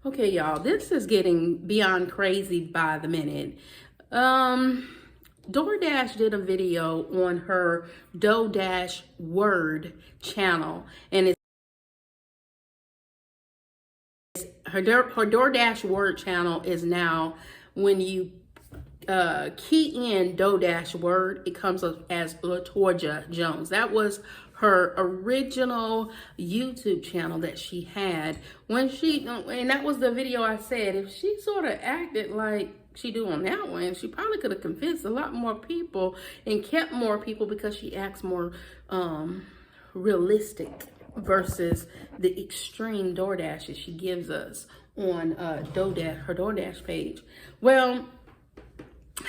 Okay, y'all, this is getting beyond crazy by the minute. DoorDash did a video on her DoorDash Word channel, and it's her DoorDash Word channel is now, when you key in DoorDash Word, it comes up as LaToya Jones. That was her original YouTube channel that she had when she, and that was the video I said, if she sort of acted like she do on that one, she probably could have convinced a lot more people and kept more people, because she acts more realistic versus the extreme DoorDashes she gives us on her DoorDash page. Well,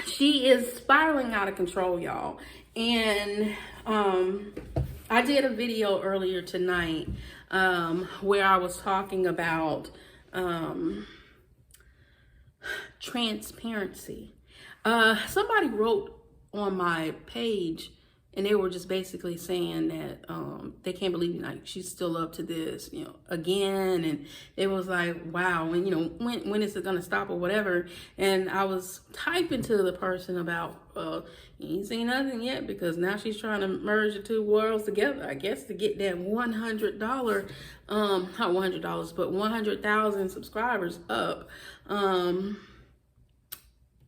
she is spiraling out of control, y'all. And I did a video earlier tonight where I was talking about transparency. Somebody wrote on my page, and they were just basically saying that they can't believe, like, she's still up to this, again. And it was like, wow, and when is it gonna stop or whatever. And I was typing to the person about, you ain't seen nothing yet, because now she's trying to merge the two worlds together, I guess, to get that $100, not $100, but 100,000 subscribers up.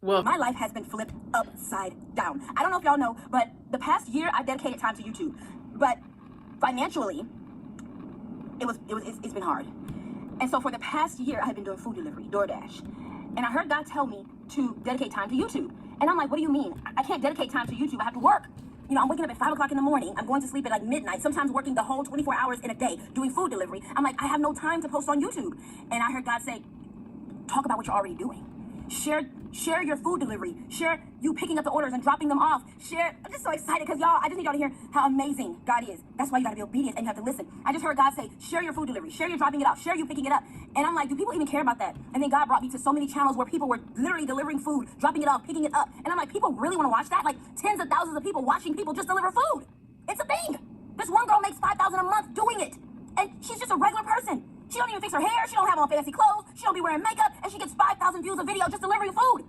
Well, my life has been flipped upside down. I don't know if y'all know, but the past year I've dedicated time to YouTube. But financially, it's been hard. And so for the past year, I have been doing food delivery, DoorDash. And I heard God tell me to dedicate time to YouTube. And I'm like, what do you mean? I can't dedicate time to YouTube. I have to work. I'm waking up at 5 o'clock in the morning. I'm going to sleep at like midnight, sometimes working the whole 24 hours in a day doing food delivery. I'm like, I have no time to post on YouTube. And I heard God say, talk about what you're already doing. Share your food delivery. Share you picking up the orders and dropping them off. I'm just so excited because, y'all, I just need y'all to hear how amazing God is. That's why you got to be obedient and you have to listen. I just heard God say, share your food delivery. Share your dropping it off. Share you picking it up. And I'm like, do people even care about that? And then God brought me to so many channels where people were literally delivering food, dropping it off, picking it up. And I'm like, people really want to watch that? Like tens of thousands of people watching people just deliver food. It's a thing. This one girl makes $5,000 a month doing it. And she's just a regular person. She don't even fix her hair. She don't have on fancy clothes. She don't be wearing makeup. And she gets 5,000 views a video just delivering food.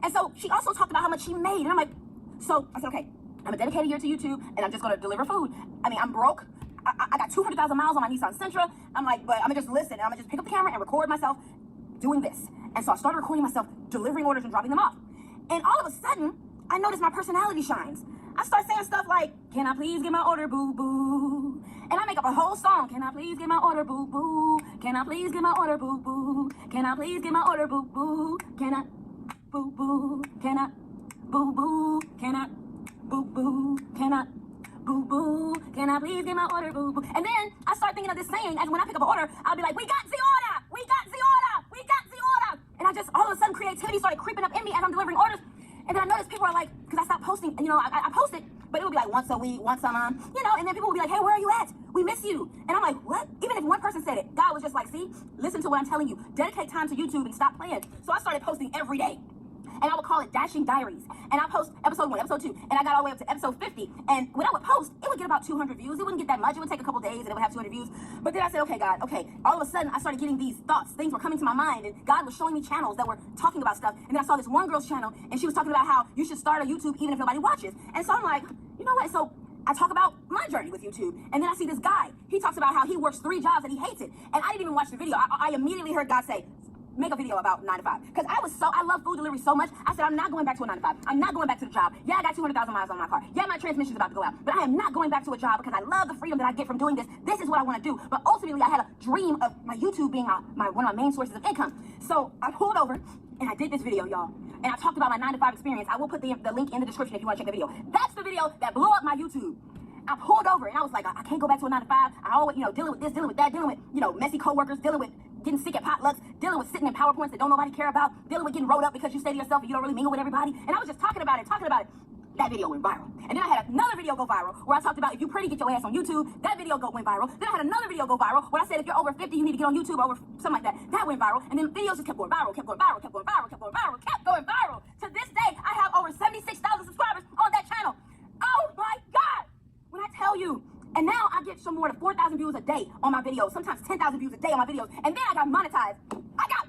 And so she also talked about how much she made. And I'm like, so I said, okay, I'm a dedicated year to YouTube, and I'm just going to deliver food. I mean, I'm broke. I got 200,000 miles on my Nissan Sentra. I'm like, but I'm going to just listen. And I'm going to just pick up the camera and record myself doing this. And so I started recording myself delivering orders and dropping them off. And all of a sudden, I noticed my personality shines. I start saying stuff like, can I please get my order, boo-boo? And I make up a whole song. Can I please get my order, boo-boo? Can I please get my order, boo-boo? Can I please get my order, boo-boo? Can I, boo-boo? Can I, boo-boo? Can I, boo-boo? Can I, boo-boo? Can I please get my order, boo-boo? And then I start thinking of this saying, as when I pick up an order, I'll be like, we got the order! We got the order! We got the order! And I just, all of a sudden, creativity started creeping up in me as I'm delivering orders. And then I noticed people are like, because I stopped posting, I posted, but it would be like once a week, once a month, and then people would be like, hey, where are you at? We miss you. And I'm like, what? Even if one person said it, God was just like, see, listen to what I'm telling you. Dedicate time to YouTube and stop playing. So I started posting every day. And I would call it Dashing Diaries. And I post episode 1, episode 2, and I got all the way up to episode 50. And when I would post, it would get about 200 views. It wouldn't get that much. It would take a couple days and it would have 200 views. But then I said, okay, God, okay. All of a sudden, I started getting these thoughts. Things were coming to my mind, and God was showing me channels that were talking about stuff. And then I saw this one girl's channel, and she was talking about how you should start a YouTube even if nobody watches. And so I'm like, you know what? So I talk about my journey with YouTube. And then I see this guy. He talks about how he works 3 jobs and he hates it. And I didn't even watch the video. I immediately heard God say, make a video about 9 to 5. Because I love food delivery so much. I said, I'm not going back to a 9 to 5. I'm not going back to the job. Yeah, I got 200,000 miles on my car. Yeah, my transmission's about to go out. But I am not going back to a job because I love the freedom that I get from doing this. This is what I want to do. But ultimately, I had a dream of my YouTube being one of my main sources of income. So I pulled over and I did this video, y'all. And I talked about my 9 to 5 experience. I will put the link in the description if you want to check the video. That's the video that blew up my YouTube. I pulled over and I was like, I can't go back to a 9 to 5. I always, dealing with this, dealing with that, dealing with, messy coworkers, dealing with getting sick at potlucks, dealing with sitting in PowerPoints that don't nobody care about, dealing with getting rolled up because you say to yourself you don't really mingle with everybody. And I was just talking about it. That video went viral. And then I had another video go viral where I talked about if you're pretty, get your ass on YouTube. That video went viral. Then I had another video go viral where I said if you're over 50, you need to get on YouTube, over something like that. That went viral. And then videos just kept going viral, kept going viral, kept going viral, kept going viral, kept going viral. To this day, I have over 76,000 subscribers on that channel. Oh my God! When I tell you, and now I get some more than 4,000 views a day on my videos, sometimes 10,000 views a day on my videos. And then I got monetized. I got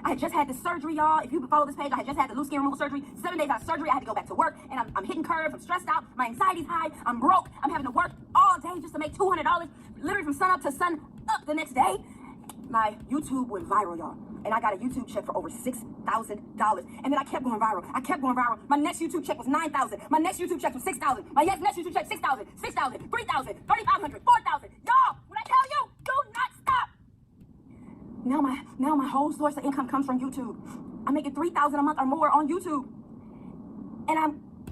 I had just had this surgery, y'all. If you follow this page, I had just had the loose skin removal surgery. 7 days out of surgery, I had to go back to work, and I'm hitting curves. I'm stressed out. My anxiety's high. I'm broke. I'm having to work all day just to make $200, literally from sun up to sun up the next day. My YouTube went viral, y'all. And I got a YouTube check for over $6,000. And then I kept going viral. I kept going viral. My next YouTube check was $9,000. My next YouTube check was $6,000. My next YouTube check, $6,000, $6,000, $3,000, $3,500, $4,000. Y'all, when I tell you, do not stop. Now my whole source of income comes from YouTube. I'm making $3,000 a month or more on YouTube. And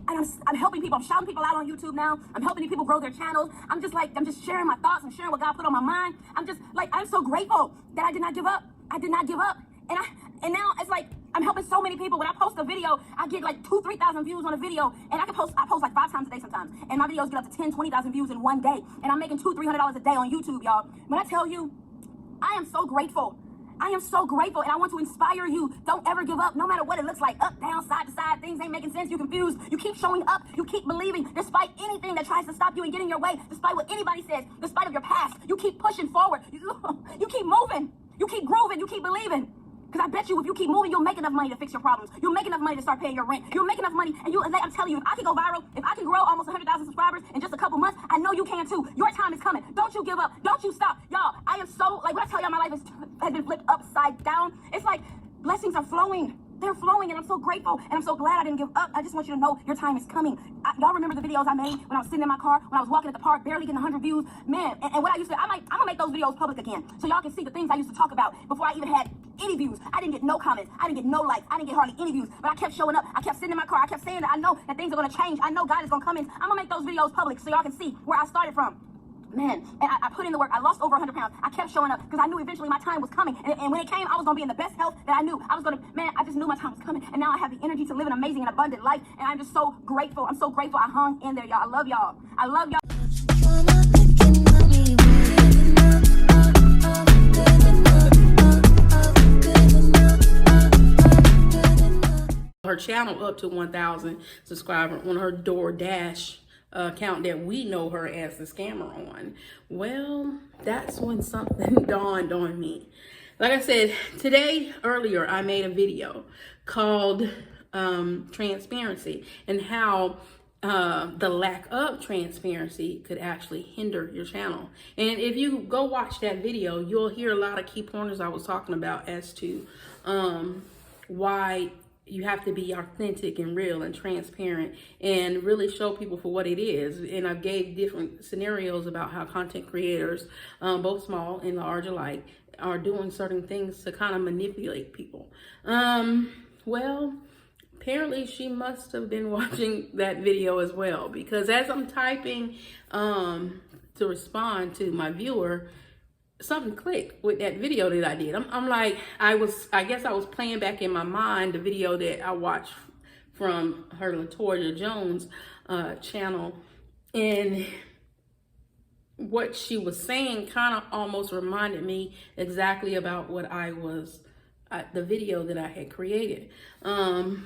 I'm helping people. I'm shouting people out on YouTube now. I'm helping people grow their channels. I'm just sharing my thoughts. I'm sharing what God put on my mind. I'm so grateful that I did not give up. I did not give up. And now it's like I'm helping so many people. When I post a video, I get like 2,000-3,000 views on a video, and I post like 5 times a day sometimes. And my videos get up to 10,000-20,000 views in one day. And I'm making $200-$300 a day on YouTube, y'all. When I tell you, I am so grateful. I am so grateful, and I want to inspire you. Don't ever give up, no matter what it looks like. Up, down, side to side, things ain't making sense. You're confused. You keep showing up. You keep believing, despite anything that tries to stop you and get in your way, despite what anybody says, despite of your past. You keep pushing forward. You keep moving. You keep grooving. You keep believing. Because I bet you if you keep moving, you'll make enough money to fix your problems. You'll make enough money to start paying your rent. You'll make enough money, and I'm telling you, if I can go viral, if I can grow almost 100,000 subscribers in just a couple months, I know you can too. Your time is coming. Don't you give up. Don't you stop. Y'all, I am so, like, when I tell y'all my life has been flipped upside down, it's like blessings are flowing. They're flowing, and I'm so grateful, and I'm so glad I didn't give up. I just want you to know your time is coming. Y'all remember the videos I made when I was sitting in my car, when I was walking at the park, barely getting 100 views? Man, and what I used to, I'm gonna make those videos public again, so y'all can see the things I used to talk about before I even had any views. I didn't get no comments. I didn't get no likes. I didn't get hardly any views, but I kept showing up. I kept sitting in my car. I kept saying that I know that things are gonna change. I know God is gonna come in. I'm gonna make those videos public so y'all can see where I started from. Man, and I put in the work. I lost over 100 pounds. I kept showing up because I knew eventually my time was coming. And when it came, I was going to be in the best health that I knew. I just knew my time was coming. And now I have the energy to live an amazing and abundant life. And I'm just so grateful. I'm so grateful I hung in there, y'all. I love y'all. I love y'all. Her channel up to 1,000 subscribers on her DoorDash account that we know her as the scammer on. Well, that's when something dawned on me. Like I said, earlier, I made a video called Transparency, and how the lack of transparency could actually hinder your channel. And if you go watch that video, you'll hear a lot of key pointers I was talking about as to why you have to be authentic and real and transparent and really show people for what it is. And I gave different scenarios about how content creators, both small and large alike, are doing certain things to kind of manipulate people. Well, apparently she must have been watching that video as well, because as I'm typing to respond to my viewer, something clicked with that video that I did. I'm like, I guess I was playing back in my mind the video that I watched from her LaToya Jones channel, and what she was saying kind of almost reminded me exactly about what the video that I had created. On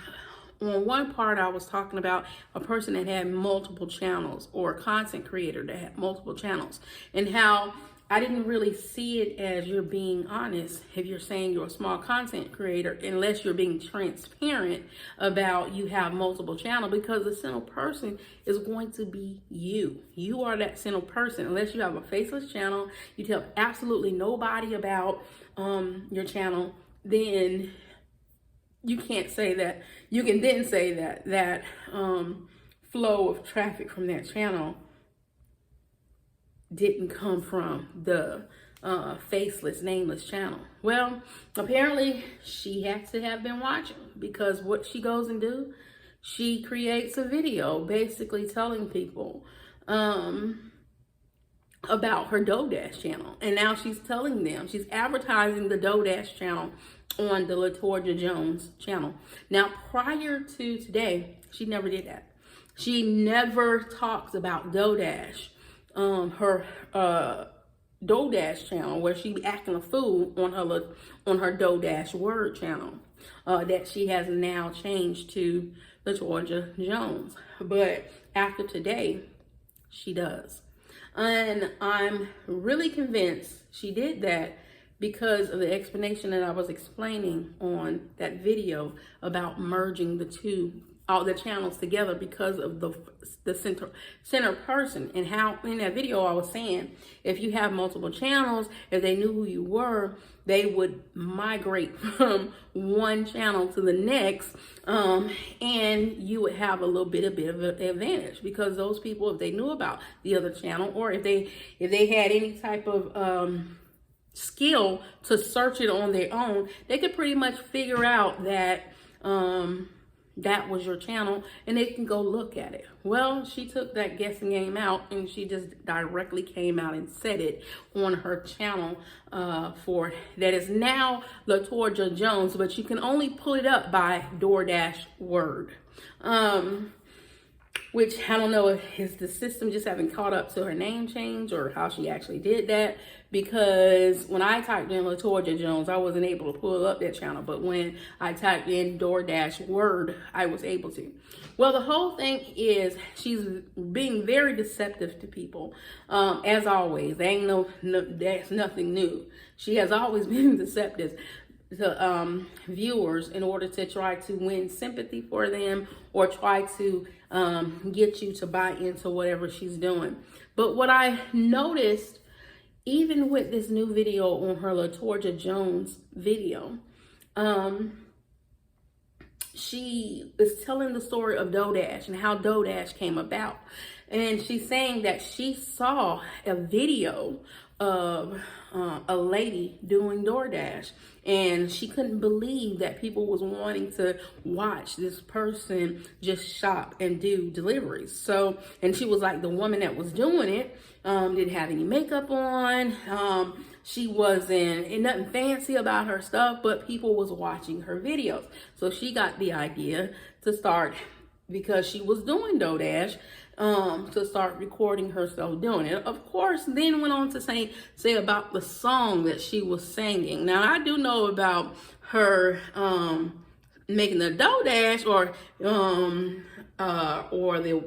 one part, I was talking about a person that had multiple channels, or a content creator that had multiple channels, and how I didn't really see it as you're being honest if you're saying you're a small content creator, unless you're being transparent about you have multiple channels, because the single person is going to be you. You are that single person. Unless you have a faceless channel, you tell absolutely nobody about your channel, then you can't say that. You can then say that flow of traffic from that channel didn't come from the faceless, nameless channel. Well, apparently she had to have been watching, because what she goes and do, she creates a video basically telling people about her DoorDash channel. And now she's telling them, she's advertising the DoorDash channel on the LaToya Jones channel. Now, prior to today, she never did that. She never talks about DoorDash. Her DoorDash channel, where she be acting a fool on her DoorDash word channel, that she has now changed to LaToya Jones. But after today, she does. And I'm really convinced she did that because of the explanation that I was explaining on that video about merging all the channels together because of the center person, and how in that video I was saying if you have multiple channels, if they knew who you were, they would migrate from one channel to the next, and you would have a bit of an advantage, because those people, if they knew about the other channel, or if they had any type of skill to search it on their own, they could pretty much figure out that that was your channel, and they can go look at it. Well, she took that guessing game out, and she just directly came out and said it on her channel for that is now LaToya Jones, but you can only pull it up by DoorDash Word. Which I don't know if is the system just haven't caught up to her name change, or how she actually did that, because when I typed in LaToya Jones, I wasn't able to pull up that channel, but when I typed in DoorDash Word, I was able to. Well, the whole thing is she's being very deceptive to people, as always. That's nothing new. She has always been deceptive to viewers in order to try to win sympathy for them, or try to get you to buy into whatever she's doing. But what I noticed, even with this new video on her LaToya Jones video, she is telling the story of DoorDash and how DoorDash came about. And she's saying that she saw a video of a lady doing DoorDash, and she couldn't believe that people was wanting to watch this person just shop and do deliveries. So, and she was like, the woman that was doing it didn't have any makeup on. She wasn't nothing fancy about her stuff, but people was watching her videos. So she got the idea to start, because she was doing DoorDash, to start recording herself doing it. Of course, then went on to say about the song that she was singing. Now, I do know about her making the DoorDash, or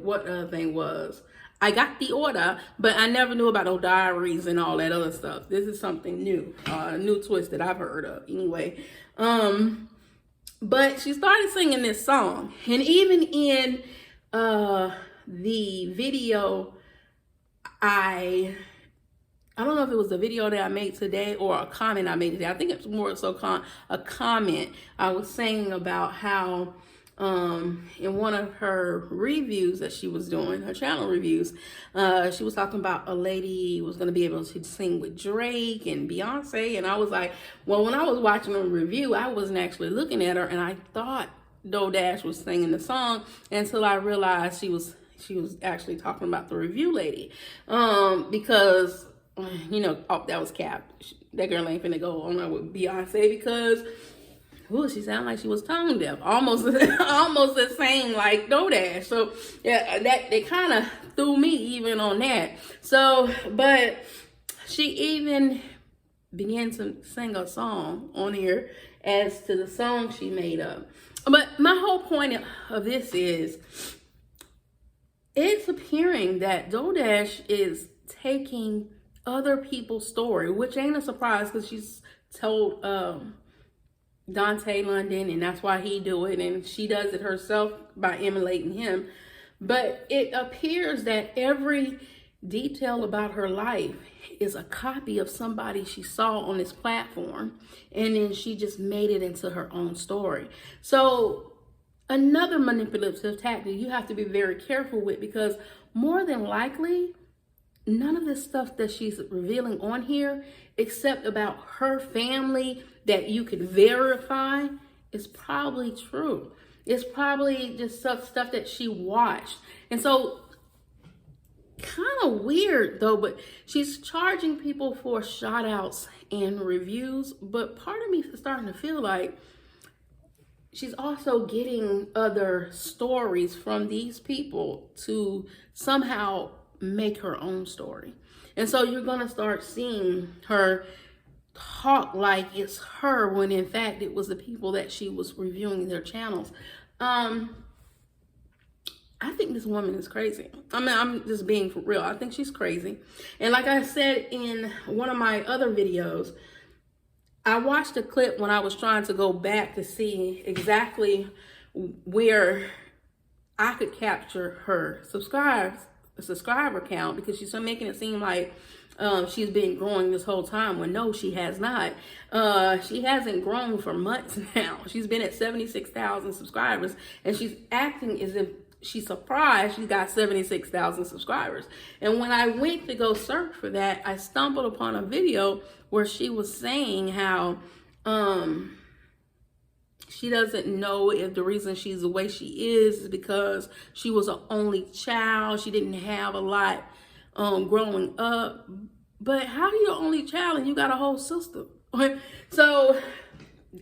what other thing was. I got the order, but I never knew about no diaries and all that other stuff. This is something new, a new twist that I've heard of anyway. But she started singing this song, and even in the video, I don't know if it was the video that I made today or a comment I made today. I think it's more so a comment. I was saying about how in one of her reviews that she was doing, her channel reviews, she was talking about a lady was going to be able to sing with Drake and Beyonce. And I was like, well, when I was watching the review, I wasn't actually looking at her, and I thought DoorDash was singing the song until I realized she was actually talking about the review lady, because that was cap. That girl ain't finna go on there with Beyonce, because she sounded like she was tone deaf, almost the same like DoorDash. So yeah, that they kind of threw me even on that. So, but she even began to sing a song on here as to the song she made up. But my whole point of this is, it's appearing that DoorDash is taking other people's story, which ain't a surprise, because she's told Dante London, and that's why he do it, and she does it herself by emulating him. But it appears that every detail about her life is a copy of somebody she saw on this platform, and then she just made it into her own story. So another manipulative tactic you have to be very careful with, because more than likely none of this stuff that she's revealing on here, except about her family that you could verify, is probably true. It's probably just stuff that she watched. And so, kind of weird though, but she's charging people for shout outs and reviews. But part of me is starting to feel like she's also getting other stories from these people to somehow make her own story. And so you're going to start seeing her talk like it's her, when in fact it was the people that she was reviewing their channels. I think this woman is crazy. I mean, I'm just being for real. I think she's crazy. And like I said in one of my other videos, I watched a clip when I was trying to go back to see exactly where I could capture her subscriber count, because she's making it seem like she's been growing this whole time, when no, she has not. She hasn't grown for months now. She's been at 76,000 subscribers, and she's acting as if she's surprised she got 76,000 subscribers. And when I went to go search for that, I stumbled upon a video where she was saying how she doesn't know if the reason she's the way she is because she was an only child. She didn't have a lot growing up. But how are you an only child and you got a whole sister? So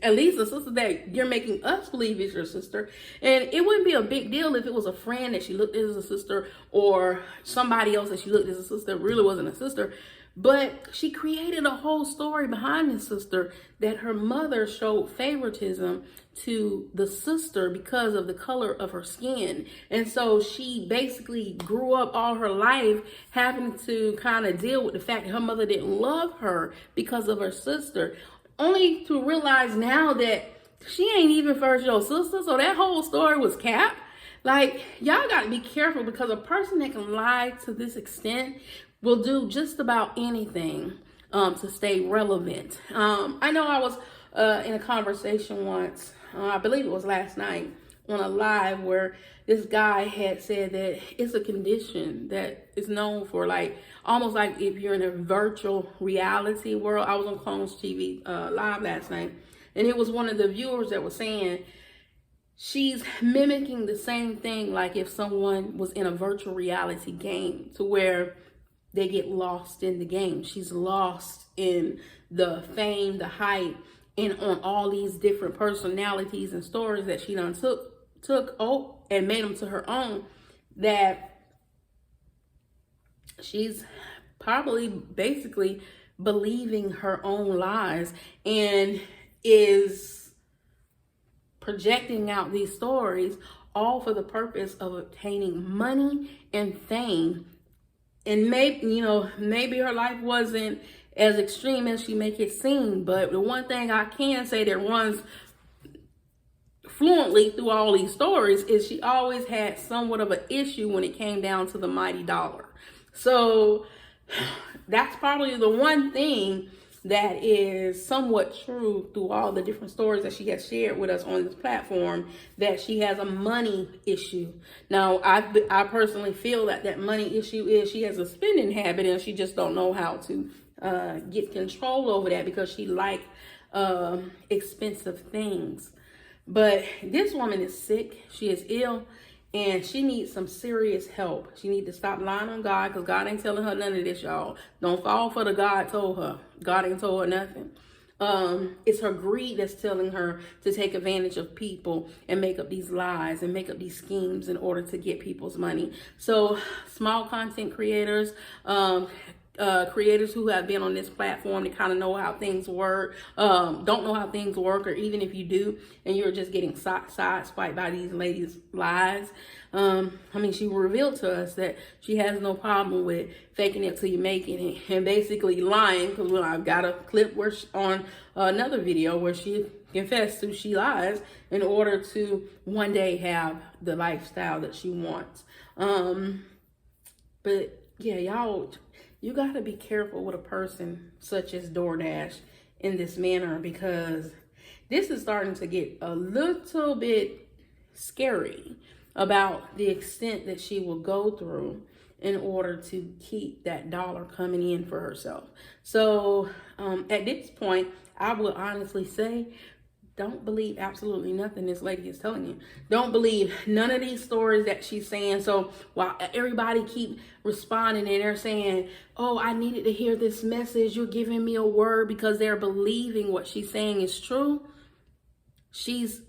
at least a sister that you're making us believe is your sister. And it wouldn't be a big deal if it was a friend that she looked at as a sister, or somebody else that she looked at as a sister that really wasn't a sister. But she created a whole story behind this sister, that her mother showed favoritism to the sister because of the color of her skin. And so she basically grew up all her life having to kind of deal with the fact that her mother didn't love her because of her sister, only to realize now that she ain't even first your sister. So that whole story was cap. Like, y'all got to be careful, because a person that can lie to this extent will do just about anything to stay relevant. I know I was in a conversation once, I believe it was last night, on a live, where this guy had said that it's a condition that is known for, like, almost like if you're in a virtual reality world. I was on Clones TV live last night, and it was one of the viewers that was saying she's mimicking the same thing, like if someone was in a virtual reality game, to where they get lost in the game. She's lost in the fame, the hype, and on all these different personalities and stories that she done took and made them to her own, that she's probably basically believing her own lies and is projecting out these stories, all for the purpose of obtaining money and fame. And maybe her life wasn't as extreme as she make it seem, but the one thing I can say that runs fluently through all these stories is she always had somewhat of an issue when it came down to the mighty dollar. So that's probably the one thing that is somewhat true through all the different stories that she has shared with us on this platform, that she has a money issue. Now, I personally feel that money issue is she has a spending habit, and she just don't know how to get control over that, because she like expensive things. But this woman is sick. She is ill, and she needs some serious help. She needs to stop lying on God, because God ain't telling her none of this, y'all. Don't fall for the God told her. God ain't told her nothing. It's her greed that's telling her to take advantage of people and make up these lies and make up these schemes in order to get people's money. So small content creators, creators who have been on this platform to kind of know how things work, don't know how things work, or even if you do and you're just getting sideswiped by these ladies' lies. She revealed to us that she has no problem with faking it till you make it, and basically lying, because I've got a clip where on another video where she confessed to she lies in order to one day have the lifestyle that she wants. But yeah, y'all, you got to be careful with a person such as DoorDash in this manner, because this is starting to get a little bit scary about the extent that she will go through in order to keep that dollar coming in for herself. So at this point, I will honestly say, don't believe absolutely nothing this lady is telling you. Don't believe none of these stories that she's saying. So while everybody keep responding and they're saying, oh, I needed to hear this message, you're giving me a word, because they're believing what she's saying is true, she's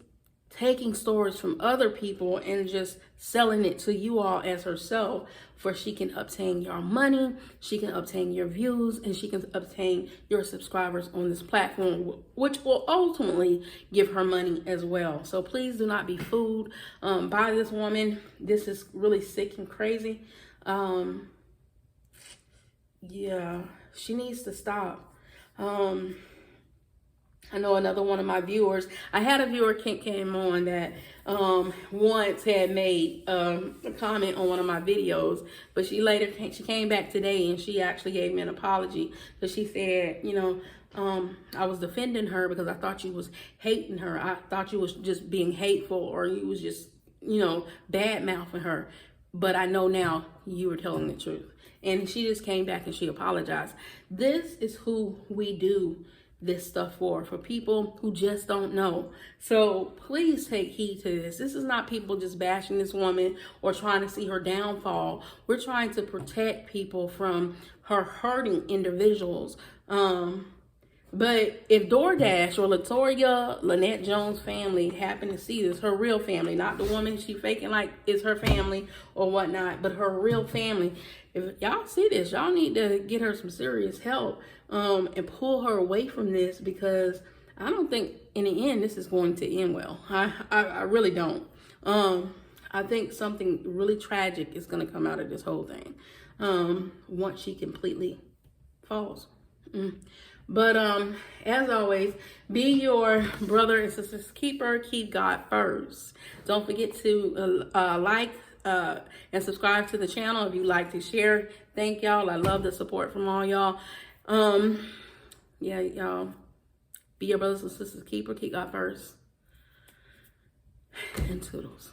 taking stories from other people and just selling it to you all as herself, for she can obtain your money, she can obtain your views, and she can obtain your subscribers on this platform, which will ultimately give her money as well. So please do not be fooled by this woman. This is really sick and crazy. Yeah, she needs to stop. I know another one of my viewers, I had a viewer came on that once had made a comment on one of my videos, but she came back today and she actually gave me an apology, because she said, you know, I was defending her because I thought you was hating her. I thought you was just being hateful, or you was just, you know, bad mouthing her. But I know now you were telling the truth. And she just came back and she apologized. This is who we do this stuff for people who just don't know. So please take heed to this. This is not people just bashing this woman or trying to see her downfall. We're trying to protect people from her hurting individuals. But if DoorDash or Latoya Lynette Jones' family happen to see this, her real family, not the woman she faking like is her family or whatnot, but her real family, if y'all see this, y'all need to get her some serious help and pull her away from this, because I don't think in the end this is going to end well. I really don't. I think something really tragic is going to come out of this whole thing once she completely falls. But as always, be your brother and sister's keeper. Keep God first. Don't forget to like and subscribe to the channel if you like to share. Thank y'all. I love the support from all y'all. Yeah, y'all. Be your brothers and sisters keeper. Keep God first. And toodles.